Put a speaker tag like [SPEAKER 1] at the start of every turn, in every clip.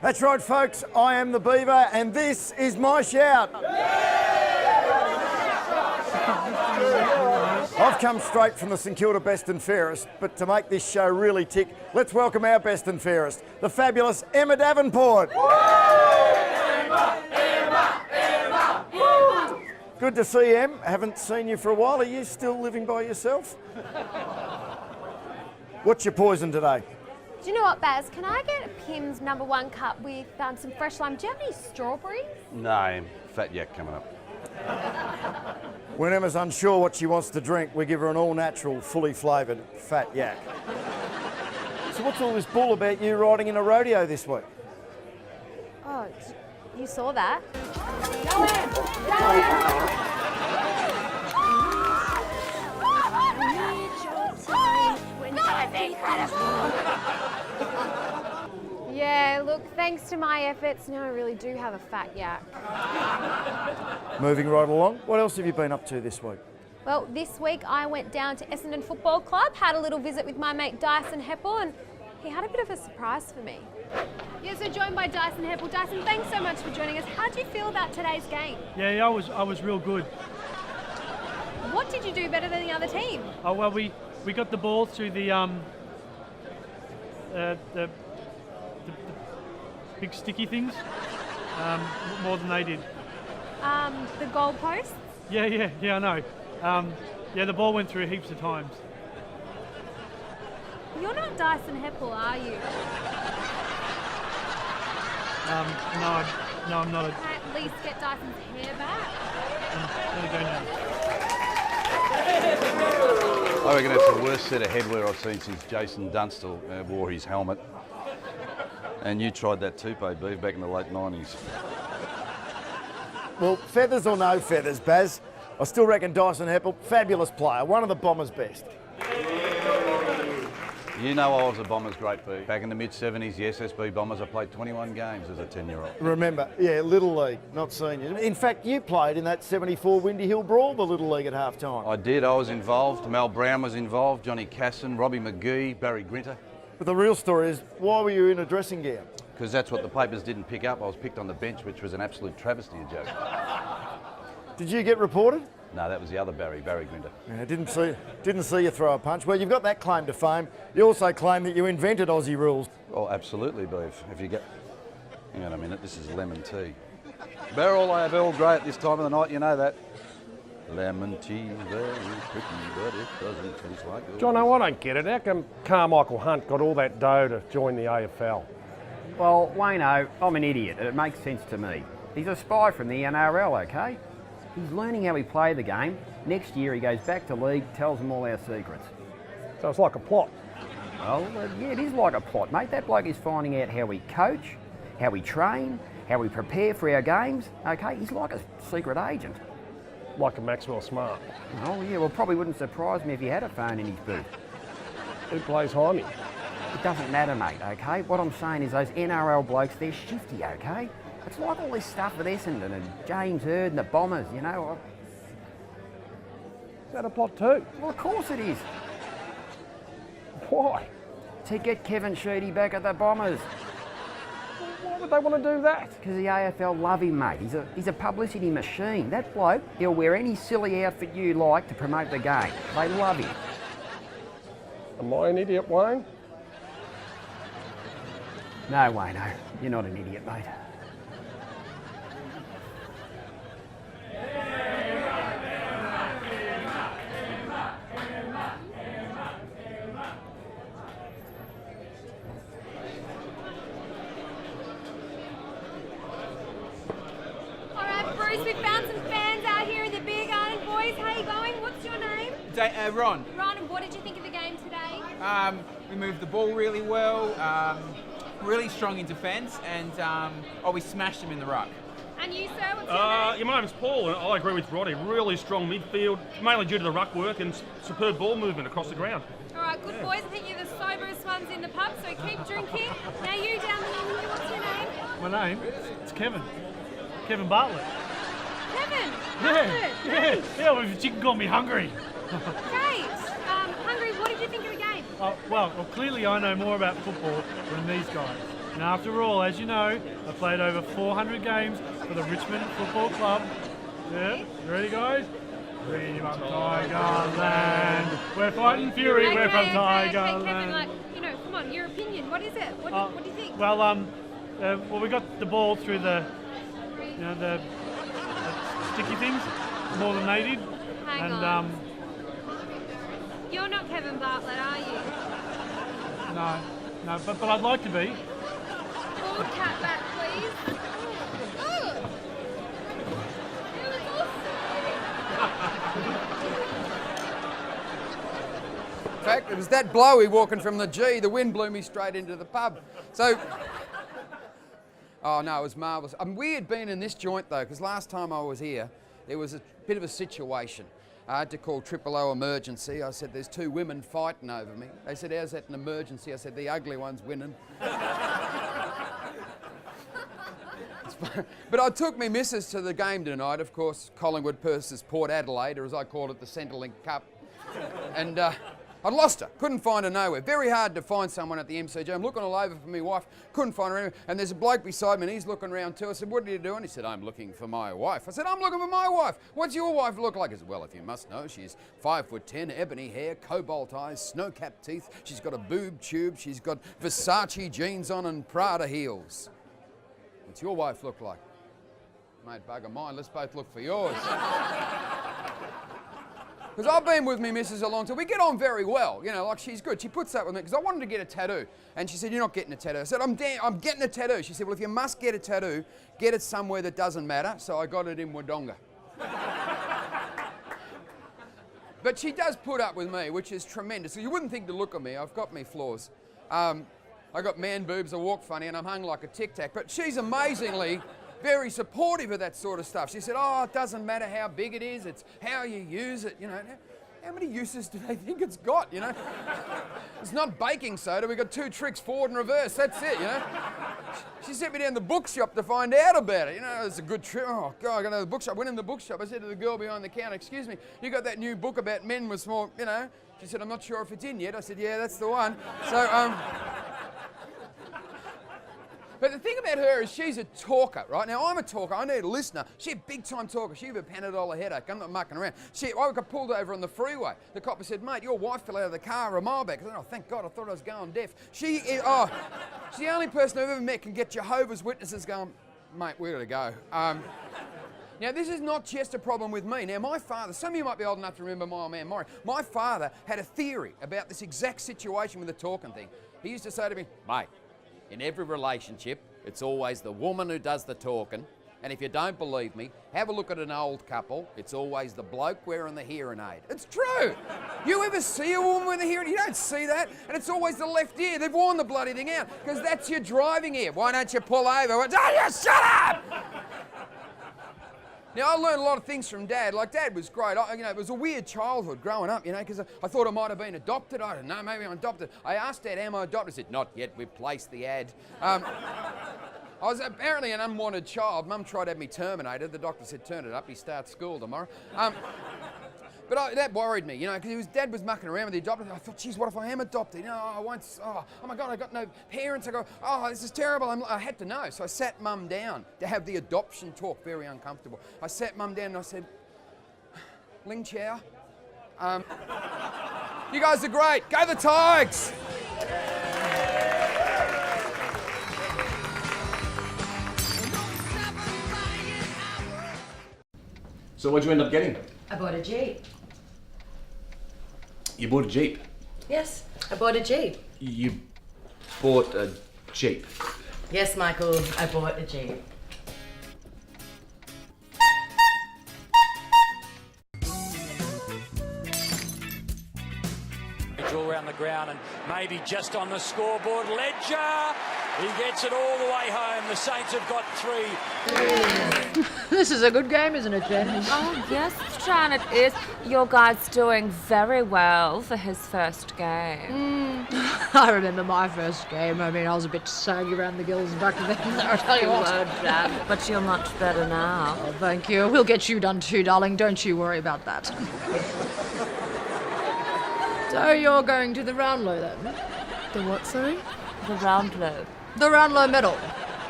[SPEAKER 1] That's right, folks. I am the Beaver, and this is my shout. I've come straight from the St Kilda Best and Fairest, but to make this show really tick, let's welcome our best and fairest, the fabulous Emma Davenport. Good to see you, Em. Haven't seen you for a while. Are you still living by yourself? What's your poison today?
[SPEAKER 2] Do you know what, Baz? Can I get a Pim's #1 cup with some fresh lime? Do you have any strawberries?
[SPEAKER 3] No, fat yak coming up.
[SPEAKER 1] When Emma's unsure what she wants to drink, we give her an all-natural, fully flavoured fat yak. So what's all this bull about you riding in a rodeo this week?
[SPEAKER 2] Oh, you saw that? Yeah, look, thanks to my efforts, now I really do have a fat yak.
[SPEAKER 1] Moving right along, what else have you been up to this week?
[SPEAKER 2] Well, this week I went down to Essendon Football Club, had a little visit with my mate Dyson Heppel, and he had a bit of a surprise for me. Yeah, so joined by Dyson Heppel. Dyson, thanks so much for joining us. How do you feel about today's game?
[SPEAKER 4] Yeah, I was real good.
[SPEAKER 2] What did you do better than the other team?
[SPEAKER 4] Oh well, we got the ball through the big sticky things more than they did.
[SPEAKER 2] The goalposts?
[SPEAKER 4] Yeah, I know. Yeah, the ball went through heaps of times.
[SPEAKER 2] You're not Dyson Heppel, are you?
[SPEAKER 4] No, I'm not.
[SPEAKER 2] Can I at least get Dyson's hair back?
[SPEAKER 4] There we go now.
[SPEAKER 3] I reckon that's the worst set of headwear I've seen since Jason Dunstall wore his helmet. And you tried that toupee, Beef, back in the late 90s.
[SPEAKER 1] Well, feathers or no feathers, Baz, I still reckon Dyson Heppel, fabulous player, one of the Bombers' best.
[SPEAKER 3] You know I was a Bombers great, Beef. Back in the mid-70s, the SSB Bombers, I played 21 games as a 10-year-old.
[SPEAKER 1] Remember, yeah, Little League, not senior. In fact, you played in that 74 Windy Hill Brawl, the Little League at half-time.
[SPEAKER 3] I did, I was involved. Mel Brown was involved, Johnny Casson, Robbie McGee, Barry Grinter.
[SPEAKER 1] But the real story is, why were you in a dressing gown?
[SPEAKER 3] Because that's what the papers didn't pick up. I was picked on the bench, which was an absolute travesty of joke.
[SPEAKER 1] Did you get reported?
[SPEAKER 3] No, that was the other Barry Grinter.
[SPEAKER 1] Yeah, didn't see you throw a punch. Well, you've got that claim to fame. You also claim that you invented Aussie rules.
[SPEAKER 3] Oh, absolutely, Beef. If you get... Hang on a minute, this is lemon tea. Beryl, I have Earl Grey at this time of the night, you know that. Lemon tea, very pretty, but it doesn't taste like it.
[SPEAKER 5] Jono, I don't get it. How come Carmichael Hunt got all that dough to join the AFL?
[SPEAKER 6] Well, Wayno, I'm an idiot, and it makes sense to me. He's a spy from the NRL, okay? He's learning how we play the game. Next year he goes back to league, tells them all our secrets.
[SPEAKER 5] So it's like a plot.
[SPEAKER 6] Well, yeah, it is like a plot, mate. That bloke is finding out how we coach, how we train, how we prepare for our games, okay? He's like a secret agent.
[SPEAKER 5] Like a Maxwell Smart.
[SPEAKER 6] Oh, yeah, well, probably wouldn't surprise me if he had a phone in his boot.
[SPEAKER 5] Who plays Jaime?
[SPEAKER 6] It doesn't matter, mate, okay? What I'm saying is those NRL blokes, they're shifty, okay? It's like all this stuff with Essendon and James Hird and the Bombers, you know?
[SPEAKER 5] Is that a plot too?
[SPEAKER 6] Well, of course it is.
[SPEAKER 5] Why?
[SPEAKER 6] To get Kevin Sheedy back at the Bombers.
[SPEAKER 5] Why would they want to do that?
[SPEAKER 6] Because the AFL love him, mate. He's a publicity machine. That bloke, he'll wear any silly outfit you like to promote the game. They love him.
[SPEAKER 5] Am I an idiot, Wayne?
[SPEAKER 6] No, Wayno, you're not an idiot, mate.
[SPEAKER 2] All right, Bruce, we found some fans out here in the big iron, boys.
[SPEAKER 7] Ron.
[SPEAKER 2] Ron, what did you think of the game today?
[SPEAKER 7] We moved the ball really well, really strong in defence, and we smashed them in the ruck.
[SPEAKER 2] And you, sir, what's your name?
[SPEAKER 8] My name's Paul, and I agree with Roddy. Really strong midfield, mainly due to the ruck work and superb ball movement across the ground.
[SPEAKER 2] All right, good boys. I think you're the soberest ones in the pub, so keep drinking. Now you down the end here, what's your name?
[SPEAKER 4] My name? It's Kevin. Kevin Bartlett.
[SPEAKER 2] Kevin.
[SPEAKER 4] Yeah, well, you can call me Hungry.
[SPEAKER 2] Great. Hungry, what did you think of the game?
[SPEAKER 4] Well, clearly I know more about football than these guys. And after all, as you know, I played over 400 games for the Richmond Football Club. Yeah, you ready, guys? We're from Tigerland. We're fighting fury. We're from Tigerland.
[SPEAKER 2] Kevin, come on, your opinion. What is it? What do you think?
[SPEAKER 4] Well, we got the ball through the sticky things more than they did.
[SPEAKER 2] Hang on. You're not Kevin Bartlett, are you?
[SPEAKER 4] No, but I'd like to be.
[SPEAKER 2] Bald cat back, please. Oh. It was awesome.
[SPEAKER 9] In fact, it was that blowy walking from the G, the wind blew me straight into the pub. So, oh no, it was marvellous. Weird being in this joint though, because last time I was here, there was a bit of a situation. I had to call O emergency. I said, there's two women fighting over me. They said, how's that an emergency? I said, the ugly one's winning. But I took me missus to the game tonight, of course, Collingwood versus Port Adelaide, or as I call it, the Centrelink Cup. And I'd lost her, couldn't find her nowhere. Very hard to find someone at the MCG. I'm looking all over for my wife, couldn't find her anywhere. And there's a bloke beside me and he's looking around too. I said, what are you doing? He said, I'm looking for my wife. I said, I'm looking for my wife. What's your wife look like? He said, well, if you must know, she's 5'10", ebony hair, cobalt eyes, snow-capped teeth. She's got a boob tube. She's got Versace jeans on and Prada heels. What's your wife look like? Mate, bugger mine, let's both look for yours. Because I've been with me missus a long time. We get on very well, like she's good. She puts up with me because I wanted to get a tattoo. And she said, you're not getting a tattoo. I said, I'm getting a tattoo. She said, well, if you must get a tattoo, get it somewhere that doesn't matter. So I got it in Wodonga. But she does put up with me, which is tremendous. So you wouldn't think to look at me. I've got me flaws. I got man boobs, I walk funny, and I'm hung like a tic-tac. But she's amazingly very supportive of that sort of stuff. She said, oh, it doesn't matter how big it is, it's how you use it, How many uses do they think it's got, It's not baking soda, we've got 2 tricks, forward and reverse, that's it, She sent me down the bookshop to find out about it, it's a good trip. Oh, God, I go to the bookshop. Went in the bookshop, I said to the girl behind the counter, excuse me, you got that new book about men with small, She said, I'm not sure if it's in yet. I said, yeah, that's the one. So, but the thing about her is she's a talker, right? Now, I'm a talker. I need a listener. She's a big-time talker. She's a Panadol headache. I'm not mucking around. I got pulled over on the freeway. The copper said, mate, your wife fell out of the car a mile back. I said, oh, thank God. I thought I was going deaf. She's the only person I've ever met can get Jehovah's Witnesses going, mate, we're going to go. Now, this is not just a problem with me. Now, my father, some of you might be old enough to remember my old man, Maury. My father had a theory about this exact situation with the talking thing. He used to say to me, mate, in every relationship, it's always the woman who does the talking. And if you don't believe me, have a look at an old couple. It's always the bloke wearing the hearing aid. It's true. You ever see a woman with a hearing aid? You don't see that. And it's always the left ear. They've worn the bloody thing out because that's your driving ear. Why don't you pull over? Oh, you shut up! Now, I learned a lot of things from Dad. Like, Dad was great. It was a weird childhood growing up, because I thought I might have been adopted. I don't know, maybe I'm adopted. I asked Dad, am I adopted? He said, not yet, we've placed the ad. I was apparently an unwanted child. Mum tried to have me terminated. The doctor said, turn it up, he starts school tomorrow. But that worried me, because Dad was mucking around with the adopted. I thought, geez, what if I am adopted? I won't, oh my God, I got no parents. I go, oh, this is terrible. I had to know. So I sat Mum down to have the adoption talk, very uncomfortable. I sat Mum down and I said, Ling Chow, you guys are great. Go the Tigers.
[SPEAKER 10] So what'd you end up getting?
[SPEAKER 11] I bought a Jeep.
[SPEAKER 10] You bought a Jeep?
[SPEAKER 11] Yes, I bought a Jeep.
[SPEAKER 10] You bought a Jeep?
[SPEAKER 11] Yes, Michael, I bought a Jeep.
[SPEAKER 12] all around the ground and maybe just on the scoreboard. Ledger, he gets it all the way home. The Saints have got 3.
[SPEAKER 13] This is a good game, isn't it, Jen?
[SPEAKER 14] Oh, yes, Tran, it is. Your guy's doing very well for his first game.
[SPEAKER 13] I remember my first game. I mean, I was a bit saggy around the gills back then. I'll tell you what.
[SPEAKER 14] Jan, but you're much better now.
[SPEAKER 13] Oh, thank you. We'll get you done too, darling. Don't you worry about that. So you're going to the Brownlow then?
[SPEAKER 14] The what, sorry? The Brownlow.
[SPEAKER 13] The Brownlow medal.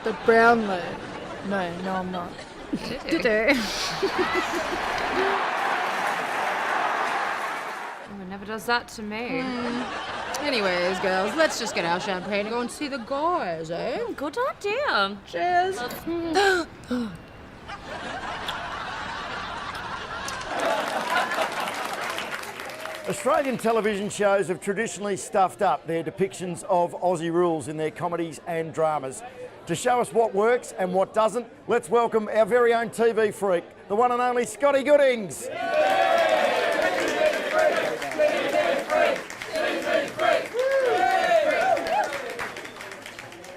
[SPEAKER 14] The Brownlow. No, I'm not.
[SPEAKER 13] Did they?
[SPEAKER 14] It never does that to me.
[SPEAKER 13] Anyways, girls, let's just get our champagne and go and see the guys, eh?
[SPEAKER 14] Good idea.
[SPEAKER 13] Cheers.
[SPEAKER 1] Australian television shows have traditionally stuffed up their depictions of Aussie rules in their comedies and dramas. To show us what works and what doesn't, let's welcome our very own TV freak, the one and only Scotty Goodings.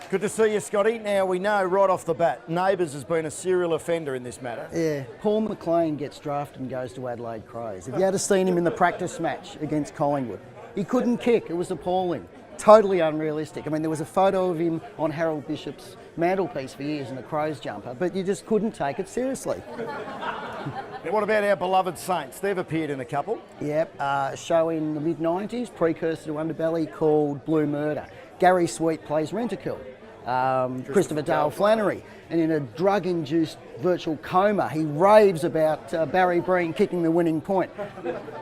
[SPEAKER 1] Good to see you, Scotty. Now, we know right off the bat, Neighbours has been a serial offender in this matter.
[SPEAKER 15] Yeah, Paul McLean gets drafted and goes to Adelaide Crows. If you had seen him in the practice match against Collingwood, he couldn't kick. It was appalling. Totally unrealistic. I mean, there was a photo of him on Harold Bishop's mantelpiece for years in the Crows jumper, but you just couldn't take it seriously.
[SPEAKER 1] Now, what about our beloved Saints? They've appeared in a couple.
[SPEAKER 15] Yep, a show in the mid-90s, precursor to Underbelly, called Blue Murder. Gary Sweet plays Rentokil. Christopher Dale Flannery, and in a drug-induced virtual coma, he raves about Barry Breen kicking the winning point.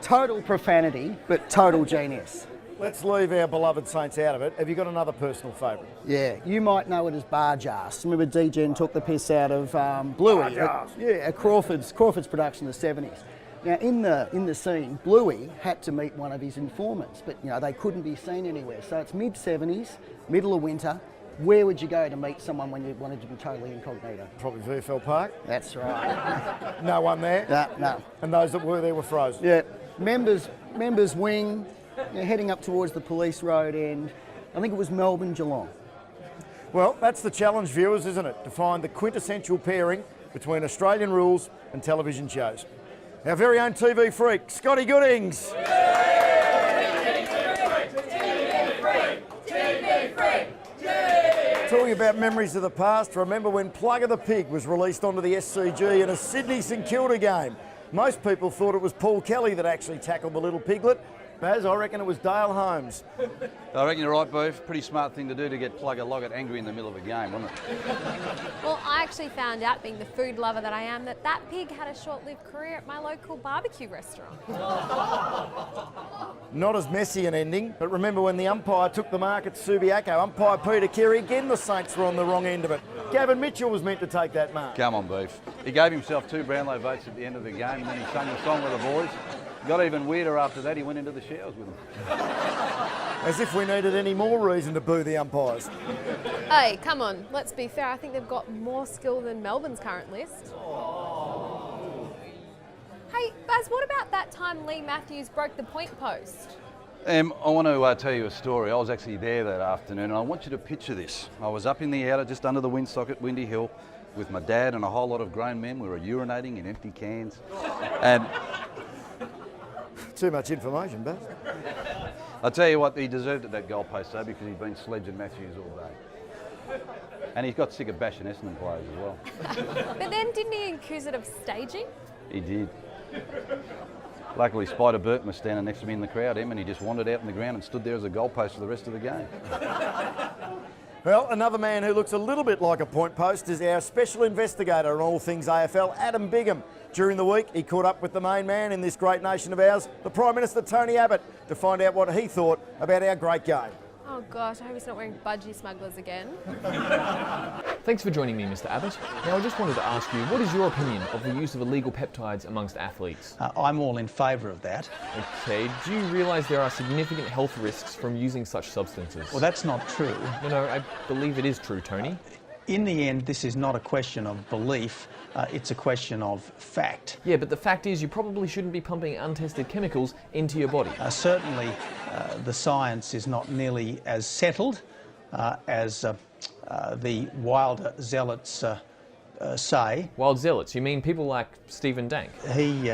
[SPEAKER 15] Total profanity, but total genius.
[SPEAKER 1] Let's leave our beloved Saints out of it. Have you got another personal favourite?
[SPEAKER 15] Yeah, you might know it as Barjas. Remember D-Gen took the piss out of Bluey? At Crawford's production in the 70s. Now, in the scene, Bluey had to meet one of his informants, but they couldn't be seen anywhere. So it's mid-70s, middle of winter. Where would you go to meet someone when you wanted to be totally incognito?
[SPEAKER 1] Probably VFL Park.
[SPEAKER 15] That's right.
[SPEAKER 1] No one there?
[SPEAKER 15] No.
[SPEAKER 1] And those that were there were frozen?
[SPEAKER 15] Yeah. Members wing, heading up towards the police road end. I think it was Melbourne, Geelong.
[SPEAKER 1] Well, that's the challenge, viewers, isn't it? To find the quintessential pairing between Australian rules and television shows. Our very own TV freak, Scotty Goodings. Talking about memories of the past, remember when Plug of the Pig was released onto the SCG in a Sydney St Kilda game? Most people thought it was Paul Kelly that actually tackled the little piglet. Baz, I reckon it was Dale Holmes.
[SPEAKER 3] I reckon you're right, Beef. Pretty smart thing to do to get Plugger Loggett angry in the middle of a game, wasn't it?
[SPEAKER 2] Well, I actually found out, being the food lover that I am, that pig had a short-lived career at my local barbecue restaurant.
[SPEAKER 1] Not as messy an ending, but remember when the umpire took the mark at Subiaco, umpire Peter Carey, again the Saints were on the wrong end of it. Gavin Mitchell was meant to take that mark.
[SPEAKER 3] Come on, Beef. He gave himself 2 Brownlow votes at the end of the game, and then he sang the song with the boys. Got even weirder after that, he went into the showers with them.
[SPEAKER 1] As if we needed any more reason to boo the umpires.
[SPEAKER 2] Hey, come on, let's be fair. I think they've got more skill than Melbourne's current list. Hey, Baz, what about that time Lee Matthews broke the point post?
[SPEAKER 3] I want to tell you a story. I was actually there that afternoon, and I want you to picture this. I was up in the outer, just under the windsock at Windy Hill, with my dad and a whole lot of grown men. We were urinating in empty cans. And
[SPEAKER 1] too much information, Baz.
[SPEAKER 3] I'll tell you what, he deserved it, that goalpost, though, because he'd been sledging Matthews all day. And he's got sick of bashing Essendon players as well.
[SPEAKER 2] But then didn't he accuse it of staging?
[SPEAKER 3] He did. Luckily, Spider Burton was standing next to me in the crowd, and he just wandered out in the ground and stood there as a goalpost for the rest of the game.
[SPEAKER 1] Well, another man who looks a little bit like a point post is our special investigator on all things AFL, Adam Bigham. During the week, he caught up with the main man in this great nation of ours, the Prime Minister Tony Abbott, to find out what he thought about our great game.
[SPEAKER 2] Oh gosh, I hope he's not wearing budgie smugglers again.
[SPEAKER 16] Thanks for joining me, Mr. Abbott. Now, I just wanted to ask you, what is your opinion of the use of illegal peptides amongst athletes?
[SPEAKER 17] I'm all in favour of that.
[SPEAKER 16] Okay, do you realise there are significant health risks from using such substances?
[SPEAKER 17] Well, that's not true.
[SPEAKER 16] No, I believe it is true, Tony.
[SPEAKER 17] In the end, this is not a question of belief, it's a question of fact.
[SPEAKER 16] Yeah, but the fact is you probably shouldn't be pumping untested chemicals into your body.
[SPEAKER 17] Certainly, the science is not nearly as settled as the wild zealots say.
[SPEAKER 16] Wild zealots? You mean people like Stephen Dank?
[SPEAKER 17] He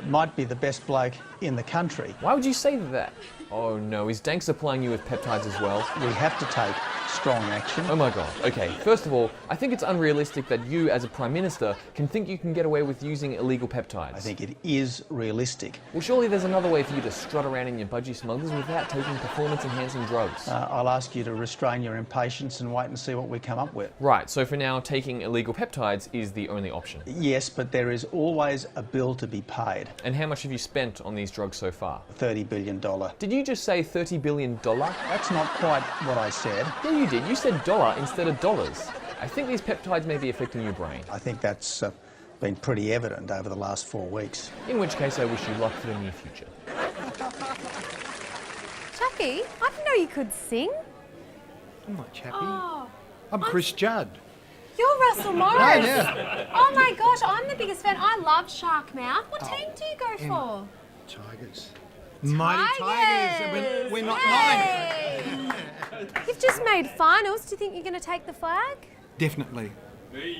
[SPEAKER 17] might be the best bloke in the country.
[SPEAKER 16] Why would you say that? Oh no, is Dank supplying you with peptides as well?
[SPEAKER 17] We have to take strong action.
[SPEAKER 16] Oh my god. Okay, first of all, I think it's unrealistic that you, as a Prime Minister, can think you can get away with using illegal peptides.
[SPEAKER 17] I think it is realistic.
[SPEAKER 16] Well, surely there's another way for you to strut around in your budgie smugglers without taking performance-enhancing drugs.
[SPEAKER 17] I'll ask you to restrain your impatience and wait and see what we come up with.
[SPEAKER 16] Right, so for now, taking illegal peptides is the only option.
[SPEAKER 17] Yes, but there is always a bill to be paid.
[SPEAKER 16] And how much have you spent on these drugs so far?
[SPEAKER 17] $30 billion.
[SPEAKER 16] Did you just say $30 billion?
[SPEAKER 17] That's not quite what I said.
[SPEAKER 16] Yeah, you did. You said dollar instead of dollars. I think these peptides may be affecting your brain.
[SPEAKER 17] I think that's been pretty evident over the last 4 weeks.
[SPEAKER 16] In which case, I wish you luck for the near future.
[SPEAKER 2] Chappie, I didn't know you could sing.
[SPEAKER 18] I'm not Chappie.
[SPEAKER 2] Oh,
[SPEAKER 18] I'm Chris Judd.
[SPEAKER 2] You're Russell Morris.
[SPEAKER 18] Yeah.
[SPEAKER 2] Oh my gosh, I'm the biggest fan. I love Sharkmouth. What team do you go for?
[SPEAKER 18] Tigers. Mighty Tigers. We're not lying.
[SPEAKER 2] You've just made finals. Do you think you're going to take the flag?
[SPEAKER 18] Definitely.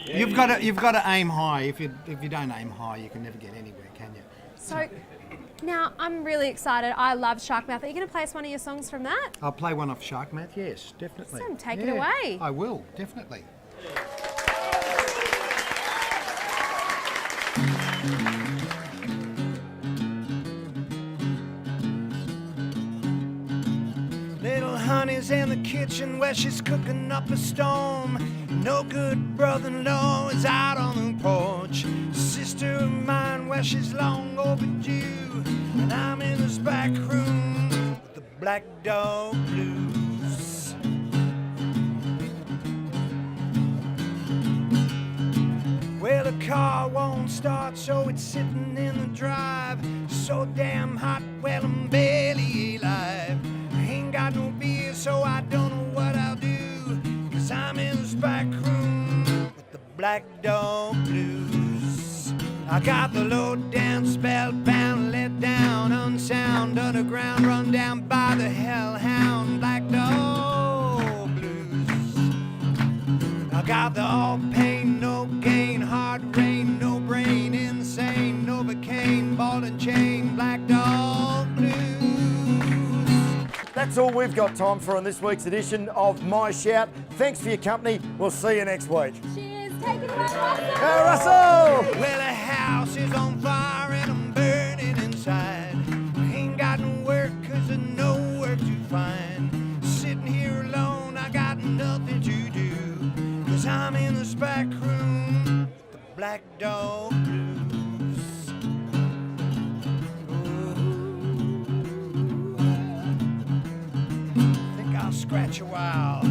[SPEAKER 18] You've got to aim high. If you don't aim high, you can never get anywhere, can you?
[SPEAKER 2] So, now I'm really excited. I love Sharkmouth. Are you going to play us one of your songs from that?
[SPEAKER 18] I'll play one off Sharkmouth, yes, definitely.
[SPEAKER 2] So take it away.
[SPEAKER 18] I will, definitely. Little honey's in the kitchen where she's cooking up a storm. No good brother-in-law is out on the porch. Sister of mine where she's long overdue. And I'm in this back room with the Black Dog Blues. Well, the car won't start, so it's sitting in the drive. So damn hot, well, I'm barely alive. I ain't got no beer, so I don't know what I'll do. 'Cause I'm in this back room with the Black Dog Blues. I got the low down, spellbound, let down, unsound, underground, run down by the hellhound, Black Dog Blues. I got the all pain, no gain, hard rain, no brain, insane, Novocaine, ball and chain, Black Dog Blues. That's all we've got time for on this week's edition of My Shout. Thanks for your company. We'll see you next week.
[SPEAKER 2] Cheers. Take it away, Russell.
[SPEAKER 18] Hey, Russell! Well, the house is on fire and I'm burning inside. I ain't got no work 'cause there's no work to find. Sitting here alone, I got nothing to do. 'Cause I'm in this back room with the Black Dog Blues. Ooh. Think I'll scratch a while.